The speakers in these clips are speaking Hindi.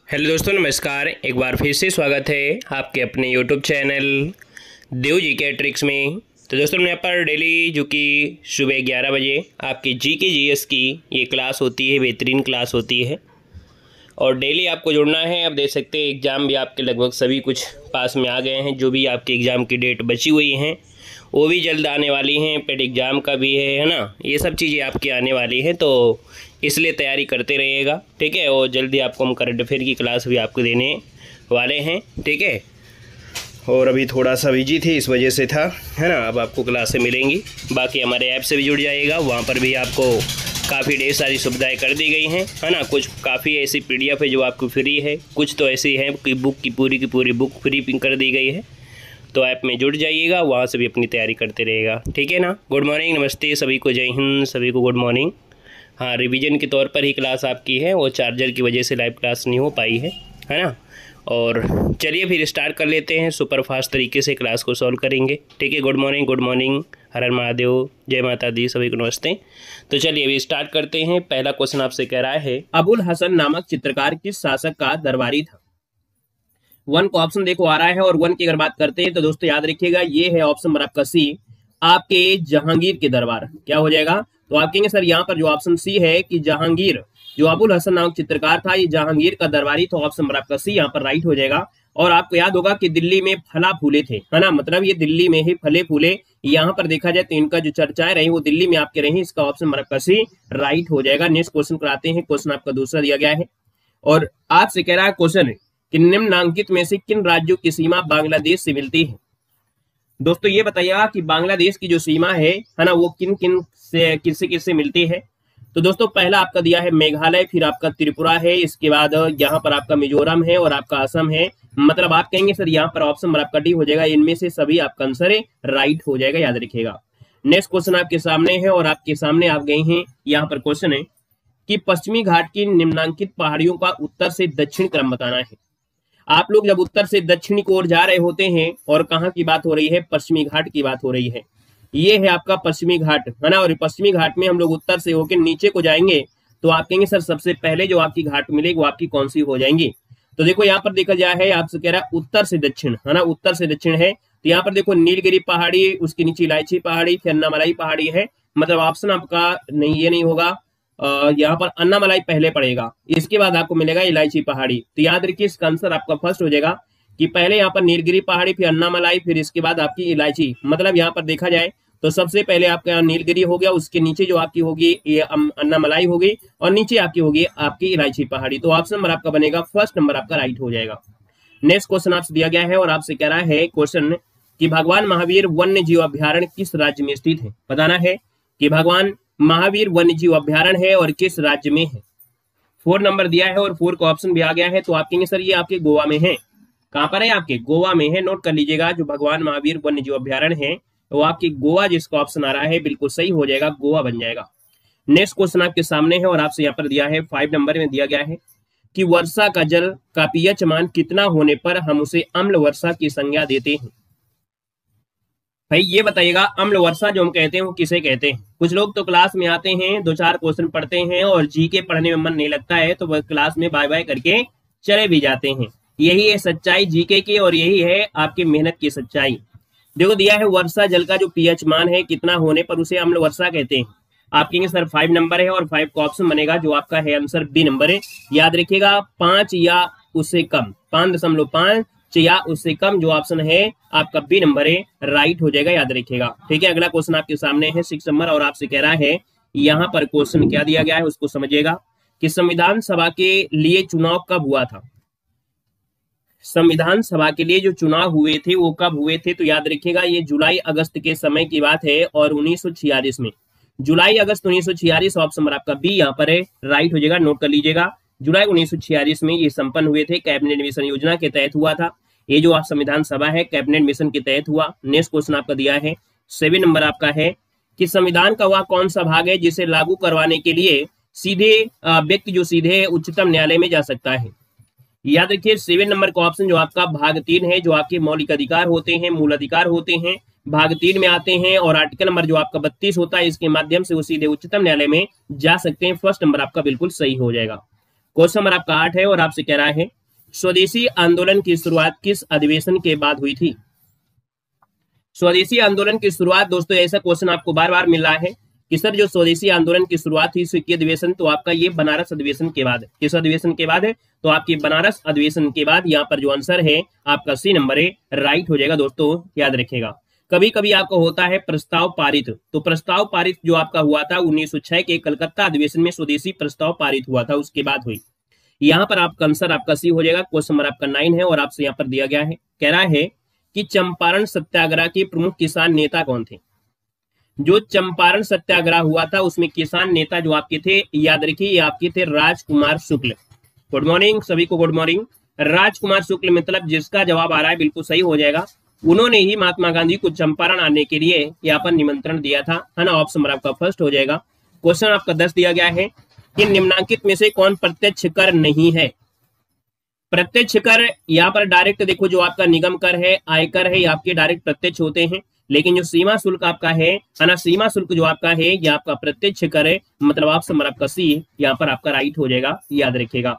हेलो दोस्तों, नमस्कार। एक बार फिर से स्वागत है आपके अपने यूट्यूब चैनल देव जी के ट्रिक्स में। तो दोस्तों, यहाँ पर डेली जो कि सुबह 11 बजे आपकी जी के जीएस की ये क्लास होती है, बेहतरीन क्लास होती है और डेली आपको जुड़ना है। आप देख सकते हैं एग्ज़ाम भी आपके लगभग सभी कुछ पास में आ गए हैं। जो भी आपके एग्ज़ाम की डेट बची हुई हैं वो भी जल्द आने वाली हैं। पेड एग्ज़ाम का भी है ना, ये सब चीज़ें आपकी आने वाली हैं, तो इसलिए तैयारी करते रहिएगा, ठीक है। और जल्दी आपको हम करंट अफेयर की क्लास भी आपको देने वाले हैं, ठीक है। और अभी थोड़ा सा बिजी थी, इस वजह से था, है ना। अब आपको क्लासें मिलेंगी। बाकी हमारे ऐप से भी जुड़ जाइएगा, वहाँ पर भी आपको काफ़ी ढेर सारी सुविधाएं कर दी गई हैं, है ना। कुछ काफ़ी ऐसी PDF है जो आपको फ्री है, कुछ तो ऐसी है कि बुक की पूरी बुक फ्री कर दी गई है। तो ऐप में जुड़ जाइएगा, वहाँ से भी अपनी तैयारी करते रहेगा, ठीक है ना। गुड मॉर्निंग, नमस्ते सभी को, जय हिंद, सभी को गुड मॉर्निंग। हाँ, रिवीजन के तौर पर ही क्लास आपकी है, वो चार्जर की वजह से लाइव क्लास नहीं हो पाई है ना। और चलिए फिर स्टार्ट कर लेते हैं, सुपर फास्ट तरीके से क्लास को सॉल्व करेंगे, ठीक है। गुड मॉर्निंग, हर हर महादेव, जय माता दी, सभी को नमस्ते। तो चलिए अभी स्टार्ट करते हैं। पहला क्वेश्चन आपसे कह रहा है, अबुल हसन नामक चित्रकार किस शासक का दरबारी था। 1 को ऑप्शन देखो आ रहा है, और 1 की अगर बात करते हैं तो दोस्तों याद रखिएगा ये है ऑप्शन नंबर आपका सी, आपके जहांगीर के दरबार। क्या हो जाएगा, तो आप कहेंगे सर यहाँ पर जो ऑप्शन सी है कि जहांगीर, जो अबुल हसन नामक चित्रकार था ये जहांगीर का दरबारी, तो ऑप्शन नंबर आपका सी यहाँ पर राइट हो जाएगा। और आपको याद होगा कि दिल्ली में फला फूले थे, है ना, मतलब ये दिल्ली में ही फले फूले। यहाँ पर देखा जाए तो इनका जो चर्चाएं रही वो दिल्ली में आपके रही, इसका ऑप्शन नंबर आपका सी राइट हो जाएगा। नेक्स्ट क्वेश्चन कराते हैं। क्वेश्चन आपका दूसरा दिया गया है और आपसे कह रहा है क्वेश्चन कि निम्नलिखित में से किन राज्यों की सीमा बांग्लादेश से मिलती है। दोस्तों ये बताइएगा कि बांग्लादेश की जो सीमा है ना, वो किन किन से किससे मिलती है। तो दोस्तों पहला आपका दिया है मेघालय, फिर आपका त्रिपुरा है, इसके बाद यहाँ पर आपका मिजोरम है और आपका असम है। मतलब आप कहेंगे सर यहाँ पर ऑप्शन नंबर आपका डी हो जाएगा। इनमें से सभी आपका आंसर राइट हो जाएगा, याद रखिएगा। नेक्स्ट क्वेश्चन आपके सामने है और आपके सामने आप गए हैं। यहाँ पर क्वेश्चन है कि पश्चिमी घाट की निम्नांकित पहाड़ियों का उत्तर से दक्षिण क्रम बताना है। आप लोग जब उत्तर से दक्षिणी की ओर जा रहे होते हैं, और कहाँ की बात हो रही है, पश्चिमी घाट की बात हो रही है। ये है आपका पश्चिमी घाट, है ना। और पश्चिमी घाट में हम लोग उत्तर से होकर नीचे को जाएंगे तो आप कहेंगे सर सबसे पहले जो आपकी घाट मिलेगी वो आपकी कौन सी हो जाएंगी। तो देखो यहाँ पर देखा जाए है, आपसे कह रहा है उत्तर से दक्षिण, है ना, उत्तर से दक्षिण है। तो यहाँ पर देखो नीलगिरी पहाड़ी, उसके नीचे इलायची पहाड़ी, फिर अन्नामलाई पहाड़ी है। मतलब ऑप्शन आपका नहीं, ये नहीं होगा। यहाँ पर अन्नामलाई पहले पड़ेगा, इसके बाद आपको मिलेगा इलायची पहाड़ी। तो याद रखिए इसका आंसर आपका फर्स्ट हो जाएगा कि पहले यहाँ पर नीलगिरी पहाड़ी, फिर अन्नामलाई, फिर इसके बाद आपकी इलायची। मतलब यहाँ पर देखा जाए तो सबसे पहले आपका यहाँ नीलगिरी हो गया, उसके नीचे जो आपकी होगी ये अन्नामलाई होगी, और नीचे आपकी होगी आपकी इलायची पहाड़ी। तो ऑप्शन नंबर आपका बनेगा फर्स्ट नंबर आपका राइट हो जाएगा। नेक्स्ट क्वेश्चन आपसे दिया गया है और आपसे कह रहा है क्वेश्चन कि भगवान महावीर वन्य जीव अभ्यारण्य किस राज्य में स्थित है। बताना है कि भगवान महावीर वन्य जीव अभ्यारण्य है और किस राज्य में है। 4 नंबर दिया है और 4 का ऑप्शन भी आ गया है। तो आप कहेंगे सर ये आपके गोवा में है। कहां पर है, आपके गोवा में है। नोट कर लीजिएगा, जो भगवान महावीर वन्य जीव अभ्यारण्य है वो आपकी गोवा, जिसका ऑप्शन आ रहा है बिल्कुल सही हो जाएगा, गोवा बन जाएगा। नेक्स्ट क्वेश्चन आपके सामने है और आपसे यहाँ पर दिया है 5 नंबर में दिया गया है कि वर्षा का जल का pH मान कितना होने पर हम उसे अम्ल वर्षा की संज्ञा देते हैं। भाई ये बताइएगा अम्ल वर्षा जो हम कहते हैं वो किसे कहते हैं। कुछ लोग तो क्लास में आते हैं, 2-4 क्वेश्चन पढ़ते हैं और जीके पढ़ने में मन नहीं लगता है, तो वह क्लास में बाय बाय करके चले भी जाते हैं। यही है सच्चाई जीके की और यही है आपकी मेहनत की सच्चाई। देखो दिया है वर्षा जल का जो pH मान है कितना होने पर उसे अम्ल वर्षा कहते हैं। आप कहेंगे सर 5 नंबर है और 5 का ऑप्शन बनेगा जो आपका है आंसर बी नंबर है। याद रखिएगा 5 या उससे कम, 5.5 या उससे कम जो ऑप्शन है आपका बी नंबर है राइट हो जाएगा, याद रखिएगा। ठीक है, अगला क्वेश्चन आपके सामने है 6 नंबर और आपसे कह रहा है यहाँ पर क्वेश्चन क्या दिया गया है उसको समझिएगा कि संविधान सभा के लिए चुनाव कब हुआ था। संविधान सभा के लिए जो चुनाव हुए थे वो कब हुए थे, तो याद रखिएगा ये जुलाई अगस्त के समय की बात है और 1946 में, जुलाई अगस्त 1946 ऑप्शन नंबर आपका बी यहाँ पर है राइट हो जाएगा। नोट कर लीजिएगा, जुलाई 1946 में ये संपन्न हुए थे, कैबिनेट मिशन योजना के तहत हुआ था। ये जो आप संविधान सभा है कैबिनेट मिशन के तहत हुआ। नेक्स्ट क्वेश्चन आपका दिया है 7 नंबर आपका है कि संविधान का वह कौन सा भाग है जिसे लागू करवाने के लिए सीधे व्यक्ति जो सीधे उच्चतम न्यायालय में जा सकता है। याद रखिए 7 नंबर का ऑप्शन जो आपका भाग 3 है, जो आपके मौलिक अधिकार होते हैं, मूल अधिकार होते हैं, भाग 3 में आते हैं। और आर्टिकल नंबर जो आपका 32 होता है, इसके माध्यम से वो सीधे उच्चतम न्यायालय में जा सकते हैं। फर्स्ट नंबर आपका बिल्कुल सही हो जाएगा। क्वेश्चन नंबर आपका 8 है और आपसे कह रहा है स्वदेशी आंदोलन की शुरुआत किस अधिवेशन के बाद हुई थी? स्वदेशी आंदोलन की शुरुआत दोस्तों, ऐसा क्वेश्चन आपको बार बार मिल रहा है कि सर जो स्वदेशी आंदोलन की शुरुआत हुई इसकी अधिवेशन, तो आपका ये बनारस अधिवेशन के बाद है। किस अधिवेशन के बाद है? तो आपकी बनारस अधिवेशन के बाद। यहाँ पर जो आंसर है आपका सी नंबर है, राइट हो जाएगा दोस्तों, याद रखिएगा। कभी कभी आपका होता है प्रस्ताव पारित, तो प्रस्ताव पारित जो आपका हुआ था 1906 के कलकत्ता अधिवेशन में स्वदेशी प्रस्ताव पारित हुआ था, उसके बाद हुई। यहाँ पर आपका आंसर आपका सी हो जाएगा। क्वेश्चन नंबर आपका 9 है और आपसे यहाँ पर दिया गया है, कह रहा है कि चंपारण सत्याग्रह के प्रमुख किसान नेता कौन थे? जो चंपारण सत्याग्रह हुआ था उसमें किसान नेता जो आपके थे, याद रखिए, ये आपके थे राजकुमार शुक्ल। गुड मॉर्निंग सभी को, गुड मॉर्निंग। राजकुमार शुक्ल मतलब जिसका जवाब आ रहा है बिल्कुल सही हो जाएगा। उन्होंने ही महात्मा गांधी को चंपारण आने के लिए यहाँ पर निमंत्रण दिया था, है ना। ऑप्शन नंबर आपका फर्स्ट हो जाएगा। क्वेश्चन आपका 10 दिया गया है कि निम्नांकित में से कौन प्रत्यक्ष कर नहीं है? प्रत्यक्ष कर यहाँ पर डायरेक्ट देखो, जो आपका निगम कर है, आयकर है, ये आपके डायरेक्ट प्रत्यक्ष होते हैं। लेकिन जो सीमा शुल्क आपका है ना, सीमा शुल्क जो आपका है ये आपका प्रत्यक्ष कर है, मतलब ऑप्शन नंबर आपका सी यहाँ पर आपका राइट हो जाएगा, याद रखिएगा।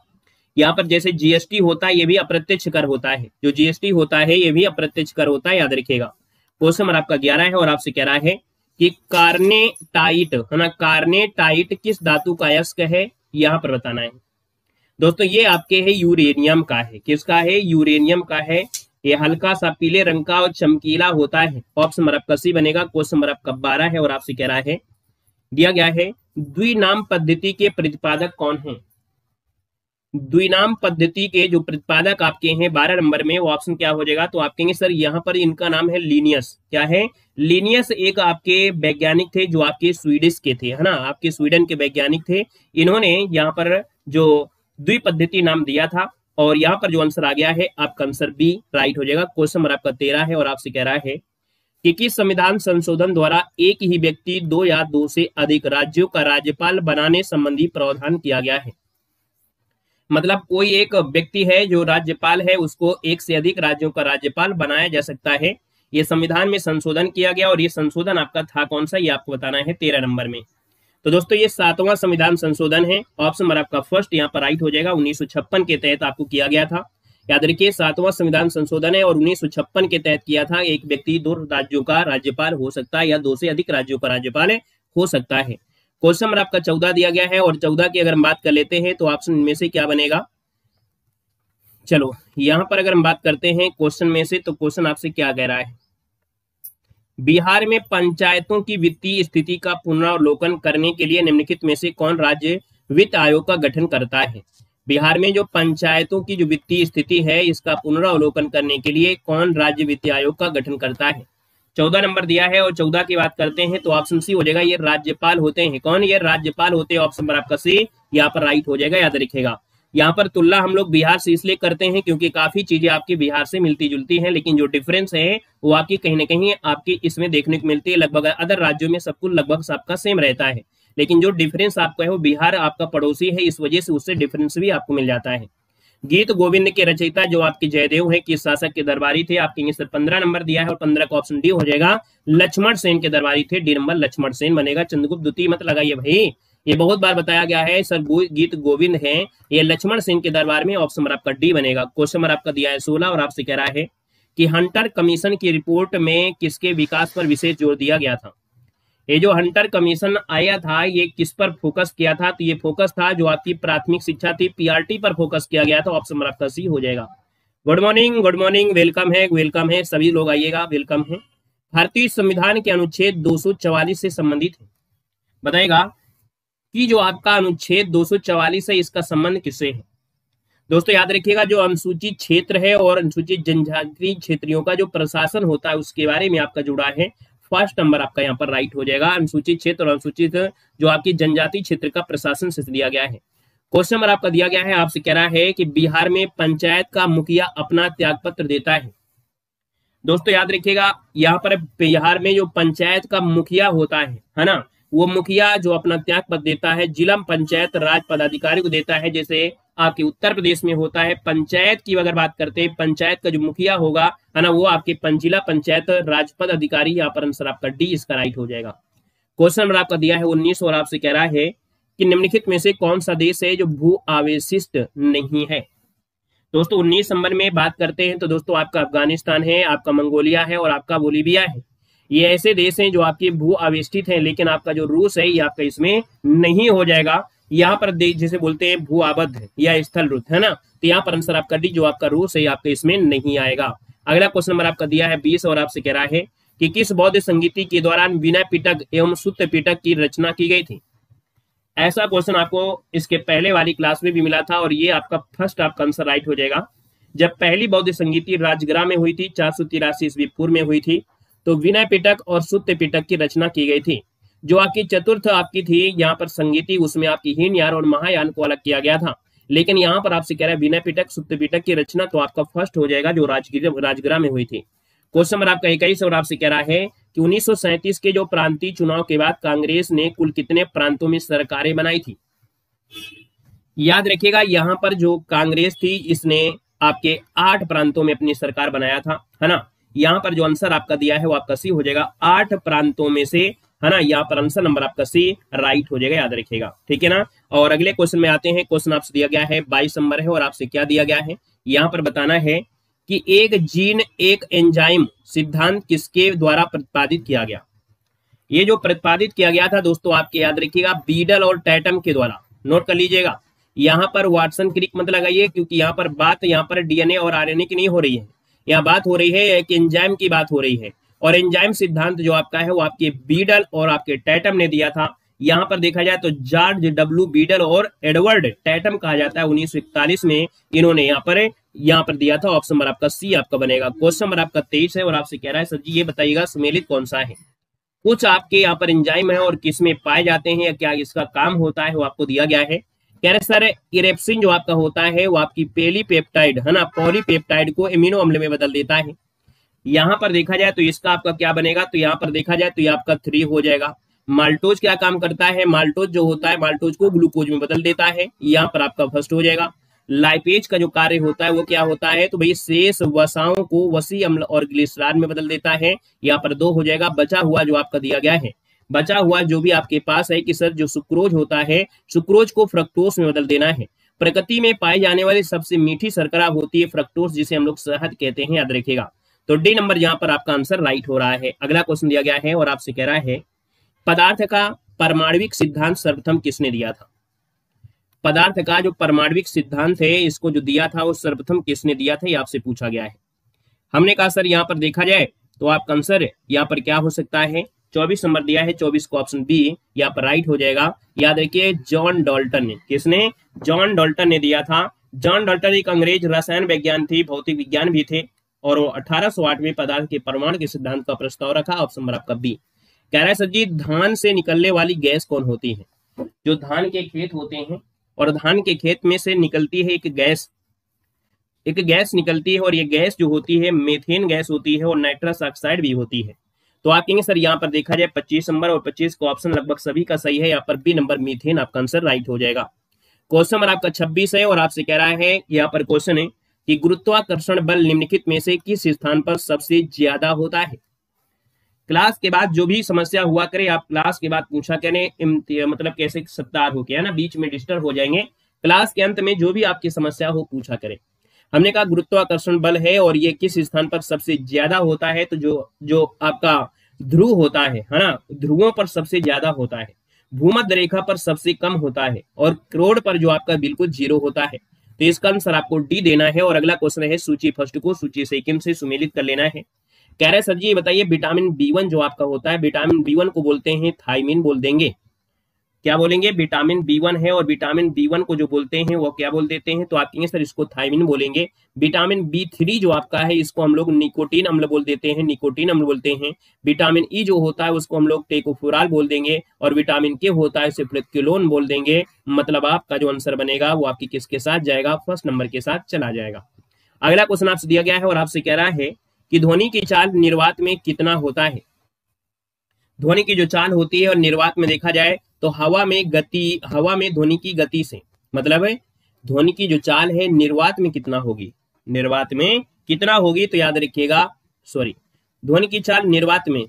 यहाँ पर जैसे जीएसटी होता है ये भी अप्रत्यक्ष कर होता है, जो जीएसटी होता है ये भी अप्रत्यक्ष कर होता है, याद रखिएगा। क्वेश्चन नंबर आपका 11 है और आपसे कह रहा है कि कार्नेटाइट, है ना, कार्नेटाइट किस धातु का अयस्क है, यहाँ पर बताना है दोस्तों। ये आपके है यूरेनियम का है। किसका है? यूरेनियम का है। ये हल्का सा पीले रंग का और चमकीला होता है। ऑप्शन नंबर आपका सी बनेगा। क्वेश्चन नंबर आपका 12 है और आपसे कह रहा है, दिया गया है द्विनाम पद्धति के प्रतिपादक कौन है? द्विनाम पद्धति के जो प्रतिपादक आपके हैं 12 नंबर में, वो ऑप्शन क्या हो जाएगा? तो आप कहेंगे सर यहाँ पर इनका नाम है लीनियस। क्या है? लीनियस एक आपके वैज्ञानिक थे जो आपके स्वीडिश के थे, है ना, आपके स्वीडन के वैज्ञानिक थे। इन्होंने यहाँ पर जो द्विपद्धति नाम दिया था और यहाँ पर जो आंसर आ गया है आपका आंसर बी राइट हो जाएगा। क्वेश्चन नंबर आपका 13 है और आपसे कह रहा है कि किस संविधान संशोधन द्वारा एक ही व्यक्ति 2 या 2 से अधिक राज्यों का राज्यपाल बनाने संबंधी प्रावधान किया गया है? मतलब कोई एक व्यक्ति है जो राज्यपाल है, उसको एक से अधिक राज्यों का राज्यपाल बनाया जा सकता है। ये संविधान में संशोधन किया गया और ये संशोधन आपका था कौन सा, ये आपको बताना है 13 नंबर में। तो दोस्तों ये 7वां संविधान संशोधन है। ऑप्शन नंबर आपका फर्स्ट यहाँ पर राइट हो जाएगा। 1956 के तहत आपको किया गया था, याद रखिए 7वां संविधान संशोधन है और 1956 के तहत किया था। एक व्यक्ति 2 राज्यों का राज्यपाल हो सकता है या 2 से अधिक राज्यों का राज्यपाल हो सकता है। क्वेश्चन नंबर आपका 14 दिया गया है और 14 की अगर हम बात कर लेते हैं तो ऑप्शन में से क्या बनेगा? चलो यहां पर अगर हम बात करते हैं क्वेश्चन में से, तो क्वेश्चन आपसे क्या कह रहा है? बिहार में पंचायतों की वित्तीय स्थिति का पुनरावलोकन करने के लिए निम्नलिखित में से कौन राज्य वित्त आयोग का गठन करता है? बिहार में जो पंचायतों की जो वित्तीय स्थिति है इसका पुनरावलोकन करने के लिए कौन राज्य वित्त आयोग का गठन करता है? 14 नंबर दिया है और 14 की बात करते हैं तो ऑप्शन सी हो जाएगा, ये राज्यपाल होते हैं। कौन? ये राज्यपाल होते हैं। ऑप्शन नंबर आपका सी यहाँ पर राइट हो जाएगा, याद रखिएगा। यहाँ पर तुलना हम लोग बिहार से इसलिए करते हैं क्योंकि काफी चीजें आपकी बिहार से मिलती जुलती हैं, लेकिन जो डिफरेंस है वो आपकी कहीं ना कहीं आपकी इसमें देखने को मिलती है। लगभग अदर राज्यों में सब कुछ लगभग सबका सेम रहता है, लेकिन जो डिफरेंस आपका है वो बिहार आपका पड़ोसी है, इस वजह से उससे डिफरेंस भी आपको मिल जाता है। गीत गोविंद के रचयिता जो आपके जयदेव है किस शासक के दरबारी थे? आपके सर 15 नंबर दिया है और 15 का ऑप्शन डी हो जाएगा, लक्ष्मण सेन के दरबारी थे। डी नंबर लक्ष्मण सेन बनेगा। चंद्रगुप्त द्वितीय मत लगाइए भाई, ये बहुत बार बताया गया है सर, गीत गोविंद है ये लक्ष्मण सेन के दरबार में। ऑप्शन नंबर आपका डी बनेगा। क्वेश्चन नंबर आपका दिया है 16 और आपसे कह रहा है कि हंटर कमीशन की रिपोर्ट में किसके विकास पर विशेष जोर दिया गया था? ये जो हंटर कमीशन आया था ये किस पर फोकस किया था? तो ये फोकस था जो आपकी प्राथमिक शिक्षा थी, पीआरटी पर फोकस किया गया था। ऑप्शन नंबर आपका सी हो जाएगा। Good morning, good morning, welcome है, वेलकम है, सभी लोग आइएगा, वेलकम है। भारतीय संविधान के अनुच्छेद 244 से संबंधित है, बताएगा कि जो आपका अनुच्छेद 244 है इसका संबंध किससे है? दोस्तों याद रखिएगा, जो अनुसूचित क्षेत्र है और अनुसूचित जनजाति क्षेत्रियों का जो प्रशासन होता है उसके बारे में आपका जुड़ा है। फर्स्ट नंबर आपका यहाँ पर राइट हो जाएगा। अनुसूचित क्षेत्र और अनुसूचित जो आपकी जनजाति क्षेत्र का प्रशासन से दिया गया है। क्वेश्चन नंबर आपका दिया गया है, आपसे कह रहा है कि बिहार में पंचायत का मुखिया अपना त्यागपत्र देता है। दोस्तों याद रखिएगा, यहाँ पर बिहार में जो पंचायत का मुखिया होता है ना, वो मुखिया जो अपना त्यागपत्र देता है जिला पंचायत राज पदाधिकारी को देता है। जैसे आपके उत्तर प्रदेश में होता है, पंचायत की अगर बात करते हैं, पंचायत का जो मुखिया होगा है ना वो आपके जिला पंचायत राज पदाधिकारी। यहाँ पर आंसर आपका डी इसका राइट हो जाएगा। क्वेश्चन नंबर आपका दिया है 19 और आपसे कह रहा है कि निम्नलिखित में से कौन सा देश है जो भू आवेशित नहीं है? दोस्तों 19 नंबर में बात करते हैं तो दोस्तों आपका अफगानिस्तान है, आपका मंगोलिया है और आपका बोलीविया है। ये ऐसे देश हैं जो आपके भू आविष्टित हैं, लेकिन आपका जो रूस है ये आपका इसमें नहीं हो जाएगा। यहाँ पर जिसे बोलते हैं भू आबद्ध या स्थल रुत, है ना, तो यहाँ पर आंसर आपका डी जो आपका रूस है आपका इसमें नहीं आएगा। अगला क्वेश्चन नंबर आपका दिया है 20 और आपसे कह रहा है कि किस बौद्ध संगीति के दौरान विनय पिटक एवं सुत्त पिटक की रचना की गई थी। ऐसा क्वेश्चन आपको इसके पहले वाली क्लास में भी मिला था और ये आपका फर्स्ट आपका आंसर राइट हो जाएगा। जब पहली बौद्ध संगीति राजगृह में हुई थी 483 ईस्वी पूर्व में हुई थी, तो विनय पिटक और सुत्त पिटक की रचना की गई थी। जो आपकी चतुर्थ आपकी थी यहाँ पर संगीति, उसमें आपकी हीनयान और महायान को अलग किया गया था, लेकिन यहाँ पर आपसे कह रहा है विनय पिटक सुत्त पिटक की रचना, तो आपका फर्स्ट हो जाएगा जो राजगृह में हुई थी। क्वेश्चन नंबर आपका 21 और आपसे कह रहा है कि 1937 के जो प्रांतीय चुनाव के बाद कांग्रेस ने कुल कितने प्रांतों में सरकारें बनाई थी। याद रखिएगा यहाँ पर जो कांग्रेस थी इसने आपके 8 प्रांतों में अपनी सरकार बनाया था, है ना। यहाँ पर जो आंसर आपका दिया है वो आपका सी हो जाएगा, 8 प्रांतों में से, है ना। यहाँ पर आंसर नंबर आपका सी राइट हो जाएगा, याद रखिएगा, ठीक है ना। और अगले क्वेश्चन में आते हैं। क्वेश्चन आपसे दिया गया है 22 नंबर है और आपसे क्या दिया गया है, यहाँ पर बताना है कि एक जीन एक एंजाइम सिद्धांत किसके द्वारा प्रतिपादित किया गया। ये जो प्रतिपादित किया गया था दोस्तों आपके याद रखिएगा बीडल और टैटम के द्वारा। नोट कर लीजिएगा, यहाँ पर वाटसन क्रिक मत लगाइए, क्योंकि यहाँ पर बात यहाँ पर डीएनए और आरएनए की नहीं हो रही है, यहाँ बात हो रही है एक एंजाइम की बात हो रही है। और एंजाइम सिद्धांत जो आपका है वो आपके बीडल और आपके टैटम ने दिया था। यहाँ पर देखा जाए तो जॉर्ज डब्ल्यू बीडल और एडवर्ड टैटम कहा जाता है, 1941 में इन्होंने यहाँ पर दिया था। ऑप्शन नंबर आपका सी आपका बनेगा। क्वेश्चन नंबर आपका 23 है और आपसे कह रहा है सर जी ये बताइएगा सुमेलित कौन सा है। कुछ आपके यहाँ पर एंजाइम है और किसमें पाए जाते हैं या क्या इसका काम होता है वो आपको दिया गया है। कह रहे सर इरेप्सिन जो आपका होता है वो आपकी पेलीपेप्टाइड, है ना, पॉलीपेप्टाइड को एमिनो अम्ल में बदल देता है। यहाँ पर देखा जाए तो इसका आपका क्या बनेगा, तो यहाँ पर देखा जाए तो ये आपका 3 हो जाएगा। माल्टोज क्या काम करता है, माल्टोज जो होता है माल्टोज को ग्लूकोज में बदल देता है, यहाँ पर आपका फर्स्ट हो जाएगा। लाइपेज का जो कार्य होता है वो क्या होता है, तो भाई शेष वसाओं को वसी अम्ल और ग्लिसरॉल में बदल देता है, यहाँ पर 2 हो जाएगा। बचा हुआ जो आपका दिया गया है, बचा हुआ जो भी आपके पास है कि सर जो सुक्रोज होता है सुक्रोज को फ्रक्टोज में बदल देना है। प्रकृति में पाई जाने वाली सबसे मीठी शर्करा होती है फ्रक्टोज, जिसे हम लोग शहद कहते हैं, याद रखिएगा। तो डी नंबर यहाँ पर आपका आंसर राइट हो रहा है। अगला क्वेश्चन दिया गया है और आपसे कह रहा है पदार्थ का परमाणविक सिद्धांत सर्वप्रथम किसने दिया था। पदार्थ का जो परमाणविक सिद्धांत है इसको जो दिया था वो सर्वप्रथम किसने दिया था, ये आपसे पूछा गया है। हमने कहा सर यहाँ पर देखा जाए तो आपका आंसर यहाँ पर क्या हो सकता है, 24 नंबर दिया है, 24 को ऑप्शन बी यहाँ पर राइट हो जाएगा। याद रखिए जॉन डाल्टन ने, किसने, जॉन डाल्टन ने दिया था। जॉन डाल्टन एक अंग्रेज रसायन विज्ञान थी, भौतिक विज्ञान भी थे, और वो 1808 में पदार्थ के परमाणु के सिद्धांत का प्रस्ताव रखा। ऑप्शन नंबर आपका बी। कह रहा है सर जी धान से निकलने वाली गैस कौन होती है। जो धान के खेत होते हैं और धान के खेत में से निकलती है एक गैस निकलती है, और ये गैस जो होती है मेथेन गैस होती है और नाइट्रस ऑक्साइड भी होती है। तो आप कहेंगे सर यहाँ पर देखा जाए 25 नंबर और 25 को ऑप्शन लगभग सभी का सही है, यहाँ पर बी नंबर मीथेन आपका आंसर राइट हो जाएगा। क्वेश्चन नंबर आपका 26 है और आपसे कह रहा है यहाँ पर क्वेश्चन है कि गुरुत्वाकर्षण बल निम्नलिखित में से किस स्थान पर सबसे ज्यादा होता है। क्लास के बाद जो भी समस्या हुआ करे आप क्लास के बाद पूछा करें, मतलब कैसे सप्ताह हो गया ना, बीच में डिस्टर्ब हो जाएंगे। क्लास के अंत में जो भी आपकी समस्या हो पूछा करें। हमने कहा गुरुत्वाकर्षण बल है और ये किस स्थान पर सबसे ज्यादा होता है, तो जो आपका ध्रुव होता है ना, ध्रुवों पर सबसे ज्यादा होता है, भूमध्य रेखा पर सबसे कम होता है, और करोड़ पर जो आपका बिल्कुल 0 होता है। तो इसका आंसर आपको डी देना है। और अगला क्वेश्चन है सूची फर्स्ट को सूची सेकंड से सुमेलित कर लेना है। कह रहे सर जी बताइए विटामिन B1 जो आपका होता है, विटामिन B1 को बोलते हैं थायमिन बोल देंगे, क्या बोलेंगे, विटामिन B1 है और विटामिन B1 को जो बोलते हैं वो क्या बोल देते हैं, तो आप कहेंगे सर इसको थायमिन बोलेंगे। विटामिन B3 जो आपका है इसको हम लोग निकोटीन अम्ल बोल देते हैं, निकोटीन अम्ल बोलते हैं। विटामिन ई जो होता है उसको हम लोग टेकोफुराल बोल देंगे, और विटामिन के होता है सिप्रिक्युलोन बोल देंगे। मतलब आपका जो आंसर बनेगा वो आपकी किसके साथ जाएगा, फर्स्ट नंबर के साथ चला जाएगा। अगला क्वेश्चन आपसे दिया गया है और आपसे कह रहा है कि ध्वनि की चाल निर्वात में कितना होता है। ध्वनि की जो चाल होती है और निर्वात में देखा जाए तो हवा में ध्वनि की गति से, मतलब है ध्वनि की जो चाल है निर्वात में कितना होगी, निर्वात में कितना होगी, तो याद रखिएगा ध्वनि की चाल निर्वात में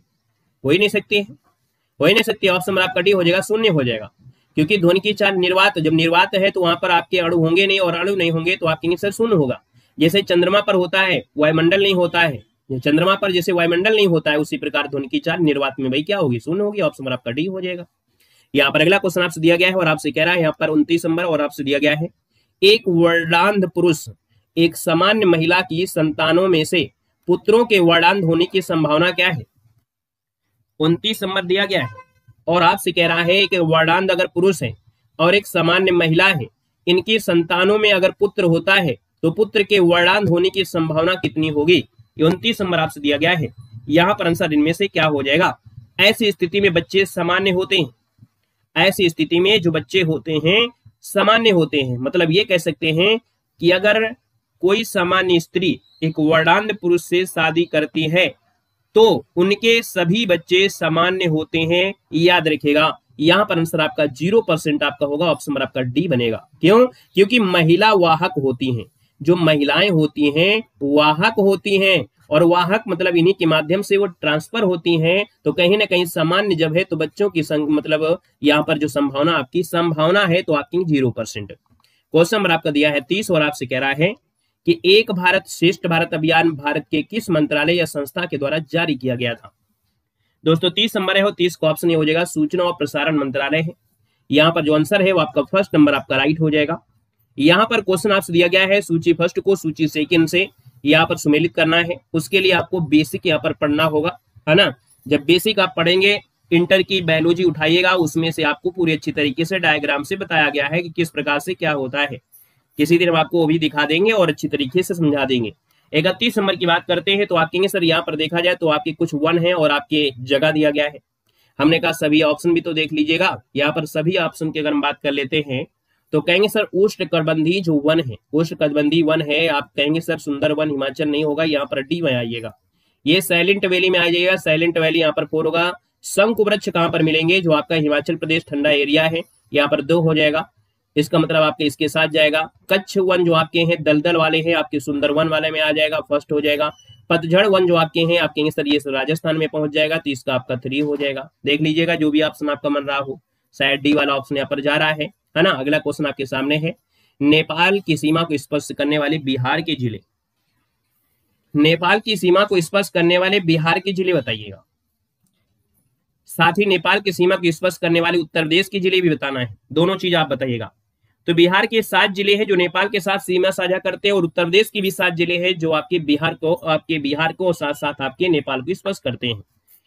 हो ही नहीं सकती, ऑप्शन आपका डी हो जाएगा, 0 हो जाएगा। क्योंकि ध्वनि की चाल निर्वात, जब निर्वात है तो वहां पर आपके अणु होंगे नहीं, और अणु नहीं होंगे तो आपके सर 0 होगा। जैसे चंद्रमा पर होता है वायुमंडल नहीं होता है, चंद्रमा पर जैसे वायुमंडल नहीं होता है उसी प्रकार ध्वनि की चाल निर्वात में भाई क्या होगी, शून्य होगी। ऑप्शन नंबर आपका डी हो जाएगा। यहाँ पर अगला क्वेश्चन आपसे दिया गया है और आपसे कह रहा है यहाँ पर 29 नंबर और आपसे दिया गया है, एक वर्णांध पुरुष एक सामान्य महिला की संतानों में से पुत्रों के वर्णांध होने की संभावना क्या है। 29 नंबर दिया गया है और आपसे कह रहा है कि वर्णांध अगर पुरुष है और एक सामान्य महिला है, इनकी संतानों में अगर पुत्र होता है तो पुत्र के वर्णांध होने की संभावना कितनी होगी। 29 नंबर आपसे दिया गया है। यहाँ पर आंसर इनमें से क्या हो जाएगा। ऐसी स्थिति में बच्चे सामान्य होते हैं, ऐसी स्थिति में जो बच्चे होते हैं सामान्य होते हैं, मतलब ये कह सकते हैं कि अगर कोई सामान्य स्त्री एक वर्णांध पुरुष से शादी करती है तो उनके सभी बच्चे सामान्य होते हैं। याद रखिएगा यहाँ पर आंसर आपका 0% आपका होगा। ऑप्शन नंबर आपका डी बनेगा। क्यों? क्योंकि महिला वाहक होती हैं, जो महिलाएं होती हैं वाहक होती हैं, और वाहक मतलब इन्हीं के माध्यम से वो ट्रांसफर होती हैं। तो कहीं ना कहीं सामान्य जब है तो बच्चों की मतलब यहाँ पर जो संभावना है तो आपकी 0%। क्वेश्चन नंबर आपका दिया है 30 और आपसे कह रहा है कि एक भारत श्रेष्ठ भारत अभियान भारत के किस मंत्रालय या संस्था के द्वारा जारी किया गया था। दोस्तों 30 नंबर है और 30 का ऑप्शन ये हो जाएगा सूचना और प्रसारण मंत्रालय है। यहाँ पर जो आंसर है वो आपका फर्स्ट नंबर आपका राइट हो जाएगा। यहाँ पर क्वेश्चन आपसे दिया गया है सूची फर्स्ट को सूची सेकंड से यहाँ पर सुमेलित करना है। उसके लिए आपको बेसिक यहाँ पर पढ़ना होगा, है ना। जब बेसिक आप पढ़ेंगे, इंटर की बायोलॉजी उठाइएगा, उसमें से आपको पूरी अच्छी तरीके से डायग्राम से बताया गया है कि किस प्रकार से क्या होता है। किसी दिन हम आपको वो भी दिखा देंगे और अच्छी तरीके से समझा देंगे। 31 नंबर की बात करते हैं तो आप कहेंगे सर यहाँ पर देखा जाए तो आपके कुछ वन है और आपके जगह दिया गया है। हमने कहा सभी ऑप्शन भी तो देख लीजिएगा। यहाँ पर सभी ऑप्शन की अगर हम बात कर लेते हैं तो कहेंगे सर उष्णकटिबंधीय जो वन है, उष्णकटिबंधीय वन है। आप कहेंगे सर सुंदर वन हिमाचल नहीं होगा, यहाँ पर डी में आइएगा। ये साइलेंट वैली में आ जाइएगा, साइलेंट वैली यहाँ पर 4 होगा। शंकु वृक्ष कहाँ पर मिलेंगे, जो आपका हिमाचल प्रदेश ठंडा एरिया है, यहाँ पर 2 हो जाएगा। इसका मतलब आपके इसके साथ जाएगा। कच्छ वन जो आपके हैं दलदल वाले हैं, आपके सुंदर वन वाले में आ जाएगा, फर्स्ट हो जाएगा। पतझड़ वन जो आपके हैं आप कहेंगे सर ये राजस्थान में पहुंच जाएगा, तो इसका आपका 3 हो जाएगा। देख लीजिएगा जो भी ऑप्शन आपका मन रहा हो, शायद डी वाला ऑप्शन यहाँ पर जा रहा है ना। अगला क्वेश्चन आपके सामने है, नेपाल की सीमा को स्पर्श करने वाले बिहार के जिले, नेपाल की सीमा को स्पर्श करने वाले बिहार के जिले बताइएगा। साथ ही नेपाल की सीमा को स्पर्श करने वाले उत्तर प्रदेश के जिले भी बताना है, दोनों चीज आप बताइएगा। तो बिहार के 7 जिले हैं जो नेपाल के साथ सीमा साझा करते हैं, और उत्तर प्रदेश के भी 7 जिले हैं जो आपके बिहार को साथ साथ आपके नेपाल को स्पर्श करते हैं।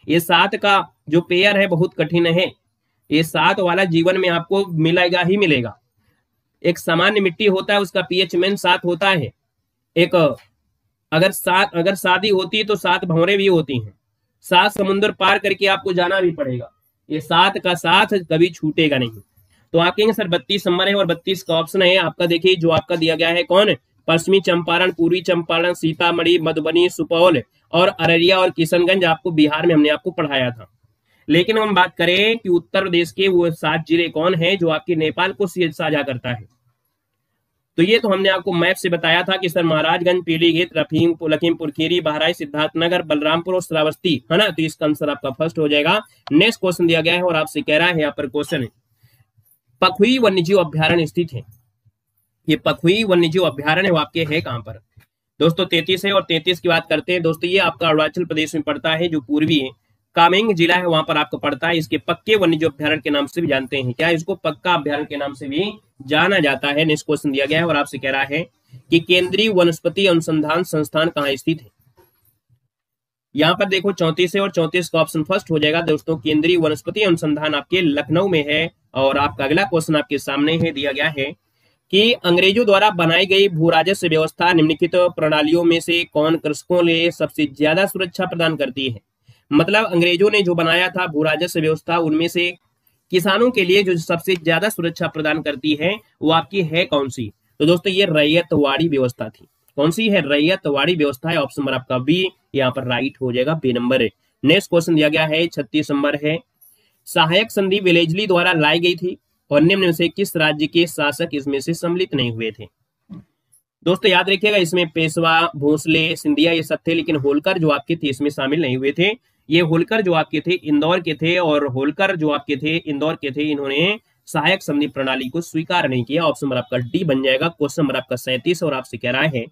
ये 7 का जो पेयर है बहुत कठिन है, ये 7 वाला जीवन में आपको मिलेगा ही मिलेगा। एक सामान्य मिट्टी होता है उसका पीएच मेन 7 होता है। एक अगर शादी होती है तो 7 भंवरे भी होती हैं। 7 समुद्र पार करके आपको जाना भी पड़ेगा, ये 7 का साथ कभी छूटेगा नहीं। तो आप कहेंगे सर 32 नंबर है और 32 का ऑप्शन है आपका। देखिए जो आपका दिया गया है कौन, पश्चिमी चंपारण, पूर्वी चंपारण, सीतामढ़ी, मधुबनी, सुपौल और अररिया और किशनगंज आपको बिहार में हमने आपको पढ़ाया था। लेकिन हम बात करें कि उत्तर प्रदेश के वो 7 जिले कौन है जो आपके नेपाल को साझा करता है, तो ये तो हमने आपको मैप से बताया था कि सर महाराजगंज, पीलीभीत, लखीमपुर खीरी, बहराइच, सिद्धार्थनगर, बलरामपुर और श्रावस्ती, है ना। तो इसका आंसर आपका फर्स्ट हो जाएगा। नेक्स्ट क्वेश्चन दिया गया है और आपसे कह रहा है यहाँ पर क्वेश्चन है, पखुई वन्यजीव अभ्यारण्य स्थित है। ये पखुई वन्यजीव अभ्यारण्य वो आपके है कहां पर दोस्तों, 33 है। और 33 की बात करते हैं दोस्तों, ये आपका अरुणाचल प्रदेश में पड़ता है, जो पूर्वी है कामेंग जिला है वहां पर आपको पड़ता है। इसके पक्के वन्यजीव अभ्यारण्य के नाम से भी जानते हैं, क्या इसको पक्का अभ्यारण्य के नाम से भी जाना जाता है। नेक्स्ट क्वेश्चन दिया गया है और आपसे कह रहा है कि केंद्रीय वनस्पति अनुसंधान संस्थान कहाँ स्थित है। यहाँ पर देखो 34 है और 34 का ऑप्शन फर्स्ट हो जाएगा दोस्तों। केंद्रीय वनस्पति अनुसंधान आपके लखनऊ में है। और आपका अगला क्वेश्चन आपके सामने है, दिया गया है कि अंग्रेजों द्वारा बनाई गई भू राजस्व व्यवस्था निम्नलिखित प्रणालियों में से कौन कृषकों के लिए सबसे ज्यादा सुरक्षा प्रदान करती है। मतलब अंग्रेजों ने जो बनाया था भू राजस्व व्यवस्था, उनमें से किसानों के लिए जो सबसे ज्यादा सुरक्षा प्रदान करती है वो आपकी है कौन सी। तो दोस्तों ये रैयतवाड़ी व्यवस्था थी। कौन सी है, रैयतवाड़ी व्यवस्था है। ऑप्शन नंबर आपका बी यहाँ पर राइट हो जाएगा, बी नंबर है। नेक्स्ट क्वेश्चन दिया गया है 36 नंबर है, सहायक संधि वेलेजली द्वारा लाई गई थी और निम्न में से किस राज्य के शासक इसमें से सम्मिलित नहीं हुए थे। दोस्तों याद रखिएगा इसमें पेशवा, भोसले, सिंधिया ये सब थे, लेकिन होलकर जो आपके थे इसमें शामिल नहीं हुए थे। ये होलकर जो आपके थे इंदौर के थे, और होलकर जो आपके थे इंदौर के थे, इन्होंने सहायक संधि प्रणाली को स्वीकार नहीं किया। ऑप्शन नंबर आपका डी बन जाएगा। क्वेश्चन नंबर आपका 37 और आपसे कह रहा है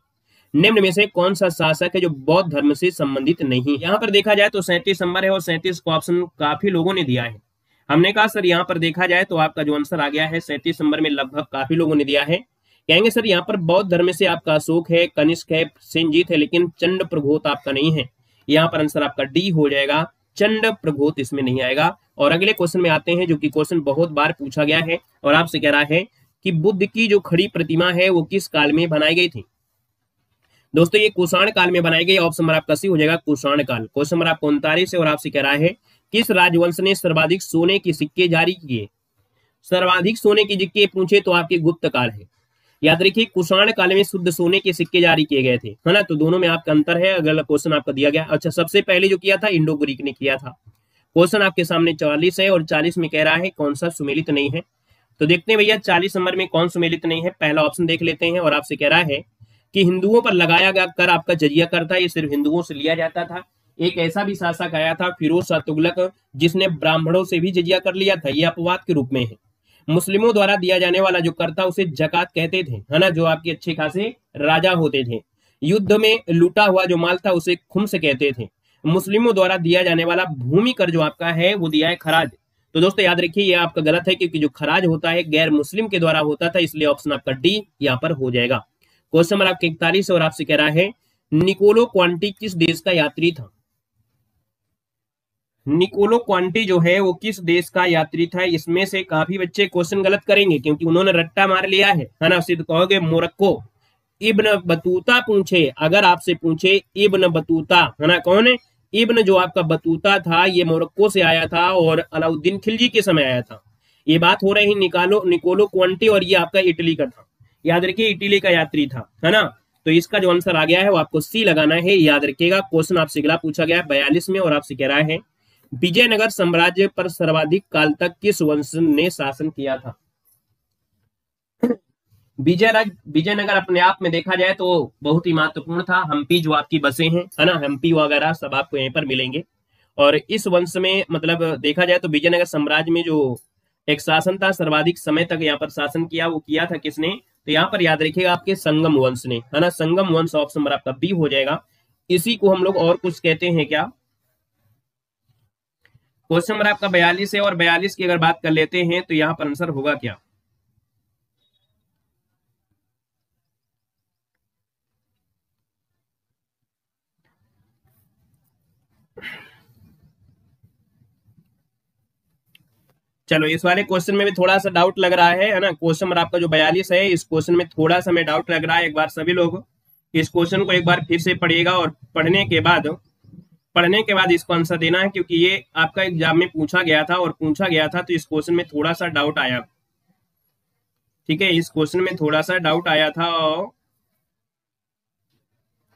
निम्न में से कौन सा शासक है जो बौद्ध धर्म से संबंधित नहीं? यहाँ पर देखा जाए तो 37 नंबर है और 37 का ऑप्शन काफी लोगों ने दिया है। हमने कहा सर यहाँ पर देखा जाए तो आपका जो आंसर आ गया है 37 नंबर में लगभग काफी लोगों ने दिया है। कहेंगे सर यहाँ पर बौद्ध धर्म से आपका अशोक है, कनिष्क है, सेनजीत है, लेकिन चंड प्रघोत आपका नहीं है। यहाँ पर आंसर आपका डी हो जाएगा, चंड प्रघोत इसमें नहीं आएगा। और अगले क्वेश्चन में आते हैं जो कि क्वेश्चन बहुत बार पूछा गया है और आपसे कह रहा है कि बुद्ध की जो खड़ी प्रतिमा है वो किस काल में बनाई गई थी? दोस्तों ये कुषाण काल में बनाई गई। ऑप्शन नंबर आपका सी हो जाएगा कुषाण काल। क्वेश्चन नंबर आपको 39 है और आपसे कह रहा है किस राजवंश ने सर्वाधिक सोने के सिक्के जारी किए? सर्वाधिक सोने के सिक्के पूछे तो आपके गुप्त काल है। याद रखिए कुषाण काल में शुद्ध सोने के सिक्के जारी किए गए थे, है ना। तो दोनों में आपका अंतर है। अगला क्वेश्चन आपका दिया गया। अच्छा, सबसे पहले जो किया था इंडो ग्रीक ने किया था। क्वेश्चन आपके सामने 44 है और 40 में कह रहा है कौन सा सुमेलित नहीं है। तो देखते हैं भैया 40 नंबर में कौन सुमेलित नहीं है। पहला ऑप्शन देख लेते हैं और आपसे कह रहा है कि हिंदुओं पर लगाया गया कर आपका जजिया कर था, ये सिर्फ हिंदुओं से लिया जाता था। एक ऐसा भी शासक आया था फिरोज शाह तुगलक जिसने ब्राह्मणों से भी जजिया कर लिया था, ये अपवाद के रूप में है। मुस्लिमों द्वारा दिया जाने वाला जो कर था उसे जकात कहते थे, है ना, जो आपके अच्छे खासे राजा होते थे। युद्ध में लूटा हुआ जो माल था उसे खुम्स कहते थे। मुस्लिमों द्वारा दिया जाने वाला भूमि कर जो आपका है वो दिया है खराज। तो दोस्तों याद रखिए ये आपका गलत है क्योंकि जो खराज होता है गैर मुस्लिम के द्वारा होता था, इसलिए ऑप्शन आपका डी यहाँ पर हो जाएगा। क्वेश्चन नंबर आपके 41 और आपसे कह रहा है निकोलो क्वांटी किस देश का यात्री था? निकोलो क्वांटी जो है वो किस देश का यात्री था? इसमें से काफी बच्चे क्वेश्चन गलत करेंगे क्योंकि उन्होंने रट्टा मार लिया है ना। सिद्ध कहोगे मोरक्को। इब्न बतूता पूछे, अगर आपसे पूछे इब्न बतूता, है ना, कौन है? इब्न जो आपका बतूता था ये मोरक्को से आया था और अलाउद्दीन खिलजी के समय आया था। ये बात हो रही निकोलो क्वांटी और ये आपका इटली का था। याद रखिए इटली का यात्री था, है ना। तो इसका जो आंसर आ गया है वो आपको सी लगाना है, याद रखिएगा। क्वेश्चन आपसे अगला पूछा गया है 42 में और आपसे कह रहा है विजयनगर साम्राज्य पर सर्वाधिक काल तक किस वंश ने शासन किया था? विजयनगर अपने आप में देखा जाए तो बहुत ही महत्वपूर्ण था। हम्पी जो आपकी बसें हैं, है ना, हम्पी वगैरह सब आपको यहीं पर मिलेंगे। और इस वंश में मतलब देखा जाए तो विजयनगर साम्राज्य में जो एक शासन था सर्वाधिक समय तक यहाँ पर शासन किया, वो किया था किसने? तो यहाँ पर याद रखिएगा आपके संगम वंश ने, है ना। संगम वंश ऑप्शन नंबर आपका बी हो जाएगा। इसी को हम लोग और कुछ कहते हैं क्या? क्वेश्चन नंबर आपका 42 है और 42 की अगर बात कर लेते हैं तो यहाँ पर आंसर होगा क्या? चलो इस वाले क्वेश्चन में भी थोड़ा सा डाउट लग रहा है ना। क्वेश्चन नंबर आपका जो 42 है इस क्वेश्चन में थोड़ा सा में डाउट लग रहा है। एक बार सभी लोग इस क्वेश्चन को एक बार फिर से पढ़िएगा और पढ़ने के बाद इसको आंसर देना है क्योंकि ये आपका एग्जाम में पूछा गया था तो इस क्वेश्चन में थोड़ा सा डाउट आया। ठीक है, इस क्वेश्चन में थोड़ा सा डाउट आया था और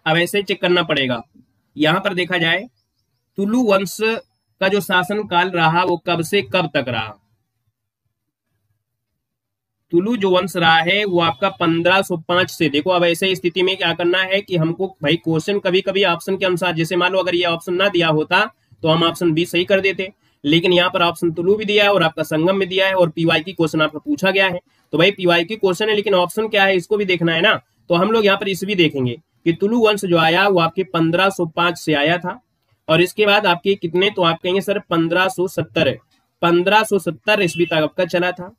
अब ऐसे चेक करना पड़ेगा। यहां पर देखा जाए तुलु वंश का जो शासन काल रहा वो कब से कब तक रहा? तुलु जो वंश रहा है वो आपका 1505 से। देखो अब ऐसे स्थिति में क्या करना है कि हमको भाई क्वेश्चन कभी कभी ऑप्शन के अनुसार, जैसे मान लो अगर ये ऑप्शन ना दिया होता तो हम ऑप्शन बी सही कर देते, लेकिन यहाँ पर ऑप्शन तुलु भी दिया है और आपका संगम भी दिया है और पीवाई की क्वेश्चन आपका पूछा गया है। तो भाई पीवाई की क्वेश्चन है लेकिन ऑप्शन क्या है इसको भी देखना है ना। तो हम लोग यहाँ पर इस भी देखेंगे कि तुलु वंश जो आया वो आपके 1505 से आया था और इसके बाद आपके कितने, तो आप कहेंगे सर 1570 ईस्वी तक आपका चला था।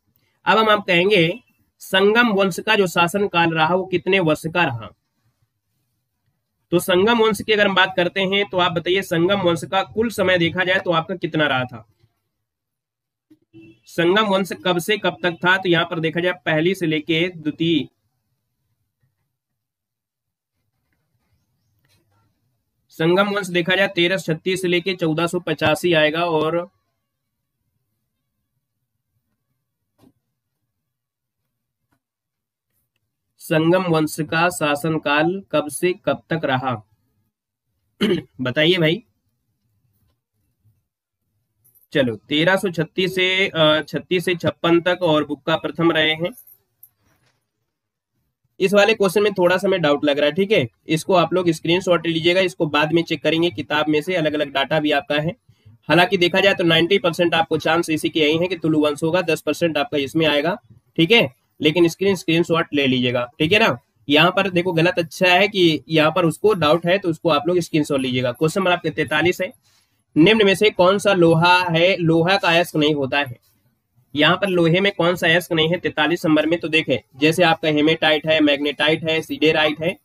अब हम आप कहेंगे संगम वंश का जो शासन काल रहा वो कितने वर्ष का रहा? तो संगम वंश की अगर हम बात करते हैं तो आप बताइए संगम वंश का कुल समय देखा जाए तो आपका कितना रहा था? संगम वंश कब से कब तक था? तो यहां पर देखा जाए पहली से लेके द्वितीय, संगम वंश देखा जाए 1336 से लेके 1485 आएगा और संगम वंश का शासनकाल कब से कब तक रहा? बताइए भाई। चलो 1336 से 36 से 56 तक और बुक्का प्रथम रहे हैं। इस वाले क्वेश्चन में थोड़ा सा में डाउट लग रहा है, ठीक है। इसको आप लोग स्क्रीनशॉट लीजिएगा, इसको बाद में चेक करेंगे, किताब में से अलग अलग डाटा भी आपका है। हालांकि देखा जाए तो 90% आपको चांस इसी के यही है कि तुलु वंश होगा, 10% आपका इसमें आएगा, ठीक है। लेकिन स्क्रीनशॉट ले लीजिएगा, ठीक है ना। यहाँ पर देखो गलत अच्छा है कि यहाँ पर उसको डाउट है तो उसको आप लोग स्क्रीनशॉट लीजिएगा। क्वेश्चन नंबर आपके 43 है, निम्न में से कौन सा लोहा है, लोहा का अयस्क नहीं होता है। यहाँ पर लोहे में कौन सा अयस्क नहीं है 43 नंबर में। तो देखें जैसे आपका हेमेटाइट है, मैग्नेटाइट है, सीडेराइट है,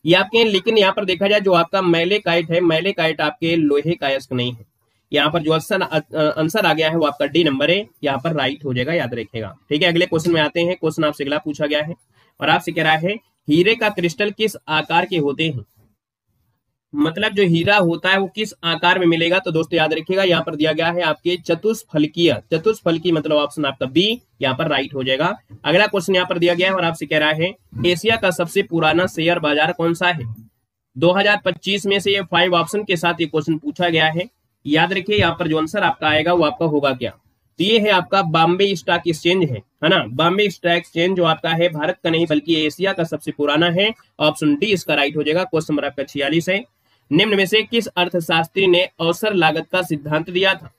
ये आपके, लेकिन यहाँ पर देखा जाए जो आपका मैलेकाइट है, मैलेकाइट आपके लोहे का अयस्क नहीं है। यहाँ पर जो आंसर आ गया है वो आपका डी नंबर है, यहाँ पर राइट हो जाएगा, याद रखिएगा। ठीक है, अगले क्वेश्चन में आते हैं। क्वेश्चन आपसे अगला पूछा गया है और आपसे कह रहा है हीरे का क्रिस्टल किस आकार के होते हैं। मतलब जो हीरा होता है वो किस आकार में मिलेगा। तो दोस्तों याद रखिएगा यहाँ पर दिया गया है आपके चतुष्फलकीय, चतुष्फलकी मतलब ऑप्शन आपका बी यहाँ पर राइट हो जाएगा। अगला क्वेश्चन यहाँ पर दिया गया है और आपसे कह रहा है एशिया का सबसे पुराना शेयर बाजार कौन सा है। 2025 में से ये 5 ऑप्शन के साथ ये क्वेश्चन पूछा गया है। याद रखिए यहाँ पर जो आंसर आपका आएगा वो आपका होगा क्या। तो ये है आपका बॉम्बे स्टॉक एक्सचेंज है ना। बॉम्बे स्टॉक एक्सचेंज जो आपका है भारत का नहीं बल्कि एशिया का सबसे पुराना है। ऑप्शन डी इसका राइट हो जाएगा। क्वेश्चन नंबर आपका 46 है, निम्न में से किस अर्थशास्त्री ने अवसर लागत का सिद्धांत दिया था।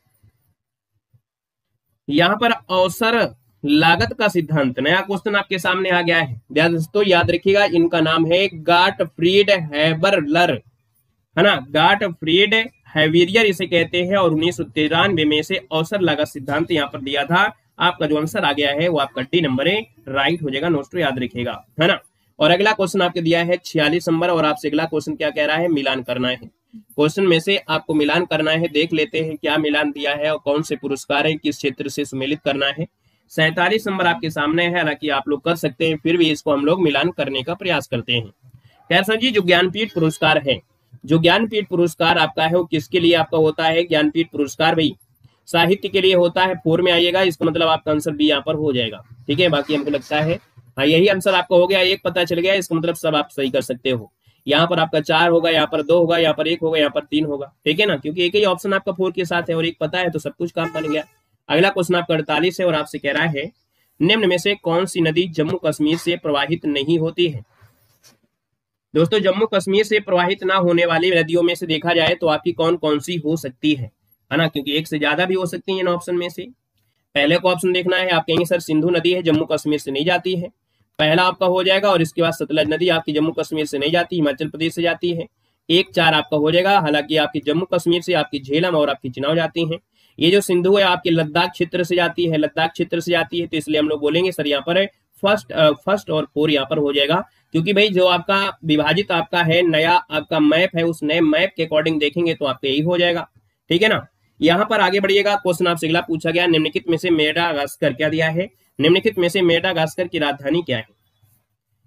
यहां पर अवसर लागत का सिद्धांत नया क्वेश्चन आपके सामने आ गया है। दोस्तों याद रखिएगा इनका नाम है गाटफ्रीड हैबरलर, है ना। गाटफ्रीड हैविरियर इसे कहते हैं और 1993 में से अवसर लागत सिद्धांत यहां पर दिया था। आपका जो आंसर आ गया है वो आपका डी नंबर है, राइट हो जाएगा। नोट्स याद रखिएगा, है ना। और अगला क्वेश्चन आपके दिया है 46 नंबर और आपसे अगला क्वेश्चन क्या कह रहा है, मिलान करना है। क्वेश्चन में से आपको मिलान करना है, देख लेते हैं क्या मिलान दिया है और कौन से पुरस्कार है, किस क्षेत्र से सम्मिलित करना है। 47 नंबर आपके सामने है, हालांकि आप लोग कर सकते हैं, फिर भी इसको हम लोग मिलान करने का प्रयास करते हैं। खैर सर जी, जो ज्ञानपीठ पुरस्कार है, जो ज्ञानपीठ पुरस्कार आपका है वो किसके लिए आपका होता है। ज्ञानपीठ पुरस्कार भाई साहित्य के लिए होता है। 4 में आइएगा, इसका मतलब आपका आंसर बी यहाँ पर हो जाएगा। ठीक है, बाकी हमको लगता है हाँ यही आंसर आपका हो गया। एक पता चल गया, इसका मतलब सब आप सही कर सकते हो। यहाँ पर आपका 4 होगा, यहाँ पर 2 होगा, यहाँ पर 1 होगा, यहाँ पर 3 होगा। ठीक है ना, क्योंकि एक ही ऑप्शन आपका 4 के साथ है और एक पता है तो सब कुछ काम बन गया। अगला क्वेश्चन आपका 48 है और आपसे कह रहा है निम्न में से कौन सी नदी जम्मू कश्मीर से प्रवाहित नहीं होती है। दोस्तों जम्मू कश्मीर से प्रवाहित ना होने वाली नदियों में से देखा जाए तो आपकी कौन कौन सी हो सकती है ना, क्योंकि एक से ज्यादा भी हो सकती है इन ऑप्शन में से। पहले को ऑप्शन देखना है, आप कहेंगे सर सिंधु नदी है जम्मू कश्मीर से नहीं जाती है, पहला आपका हो जाएगा। और इसके बाद सतलज नदी आपकी जम्मू कश्मीर से नहीं जाती, हिमाचल प्रदेश से जाती है। 1-4 आपका हो जाएगा, हालांकि आपकी जम्मू कश्मीर से आपकी झेलम और आपकी चिनाव जाती हैं। ये जो सिंधु है आपके लद्दाख क्षेत्र से जाती है, लद्दाख क्षेत्र से जाती है, तो इसलिए हम लोग बोलेंगे सर यहाँ पर फर्स्ट और 4 यहाँ पर हो जाएगा। क्योंकि भाई जो आपका विभाजित आपका है नया आपका मैप है, उस नए मैप के अकॉर्डिंग देखेंगे तो आपका यही हो जाएगा। ठीक है ना। यहाँ पर आगे बढ़िएगा, क्वेश्चन आपसे अगला पूछा गया, निम्नलिखित में से मेडागास्कर क्या दिया है। निम्नलिखित में से मेडागास्कर की राजधानी क्या है।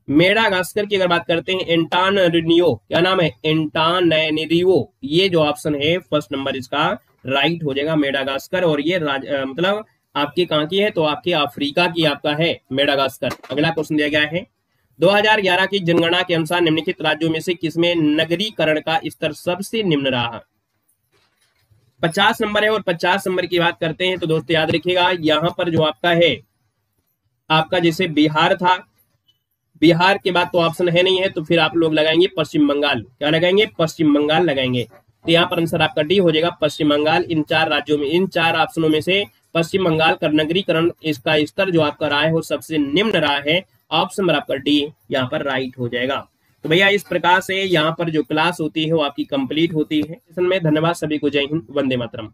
मेडागास्कर की अगर बात करते हैं एंटानरियो, क्या नाम है, एंटानरियो, ये जो ऑप्शन है फर्स्ट नंबर इसका राइट हो जाएगा मेडागास्कर। और ये मतलब आपकी कहाँ की है, तो आपके अफ्रीका की आपका है मेडागास्कर। अगला क्वेश्चन दिया गया है 2011 की जनगणना के अनुसार निम्नलिखित राज्यों में से किसमें नगरीकरण का स्तर सबसे निम्न रहा। 50 नंबर है और 50 नंबर की बात करते हैं तो दोस्तों याद रखिएगा यहाँ पर जो आपका है आपका जैसे बिहार था, बिहार के बाद तो ऑप्शन है नहीं है, तो फिर आप लोग लगाएंगे पश्चिम बंगाल। क्या लगाएंगे, पश्चिम बंगाल लगाएंगे। तो यहाँ पर आंसर आपका डी हो जाएगा पश्चिम बंगाल। इन 4 राज्यों में, इन 4 ऑप्शनों में से पश्चिम बंगाल का नगरीकरण इसका स्तर जो आपका रहा है वो सबसे निम्न रहा है। ऑप्शन नंबर आपका डी यहाँ पर राइट हो जाएगा। तो भैया इस प्रकार से यहाँ पर जो क्लास होती है वो आपकी कंप्लीट होती है। में धन्यवाद सभी को, जय हिंद, वंदे मातरम।